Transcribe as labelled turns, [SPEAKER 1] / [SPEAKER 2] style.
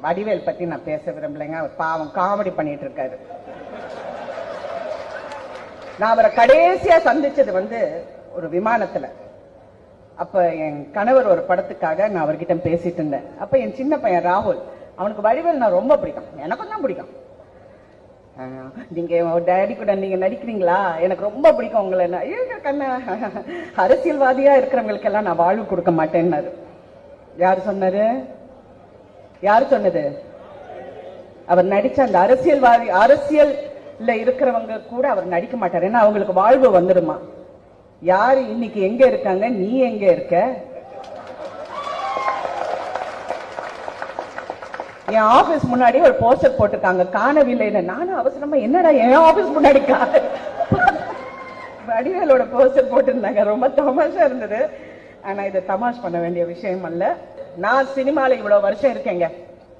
[SPEAKER 1] வடிவேல் பத்தி நான் பேச விரும்பலைங்க. அவர் பாவம் காமெடி பண்ணிட்டு இருக்காரு. நான் அவரை கடைசியா சந்திச்சது ஒரு விமானத்துல. அப்ப என் கணவர் ஒரு படத்துக்காக நான் அவர்கிட்ட பேசிட்டு இருந்தேன். அப்ப என் சின்ன பையன் ராகுல், அவனுக்கு வடிவேல் நான் ரொம்ப பிடிக்கும், எனக்கும் தான் பிடிக்கும். நீங்க டேடி கூட நீங்க நடிக்கிறீங்களா, எனக்கு ரொம்ப பிடிக்கும் உங்களை. கண்ண அரசியல்வாதியா இருக்கிறவங்களுக்கு எல்லாம் நான் வாழ்வு கொடுக்க மாட்டேன்னாரு. யாரு சொன்னாரு? யாரு சொன்னது? அவர் நடிச்ச அந்த அரசியல்ல இருக்கிறவங்க கூட அவர் நடிக்க மாட்டார். ஏன்னா அவங்களுக்கு வாழ்வு வந்துடுமா. யாரு இன்னைக்கு எங்க இருக்காங்க, நீ எங்க இருக்க? என் ஆபீஸ் முன்னாடி ஒரு போஸ்டர் போட்டிருக்காங்க, காணவில்லை. நானும் அவசரமா என்னடா என் ஆபீஸ் முன்னாடி வடிவேலோட போஸ்டர் போட்டிருந்தாங்க. ரொம்ப தமாஷா இருந்தது. ஆனா இதை தமாஷ் பண்ண வேண்டிய விஷயம் அல்ல. நான் சினிமால இவ்வளவு வருஷம் இருக்கேங்க.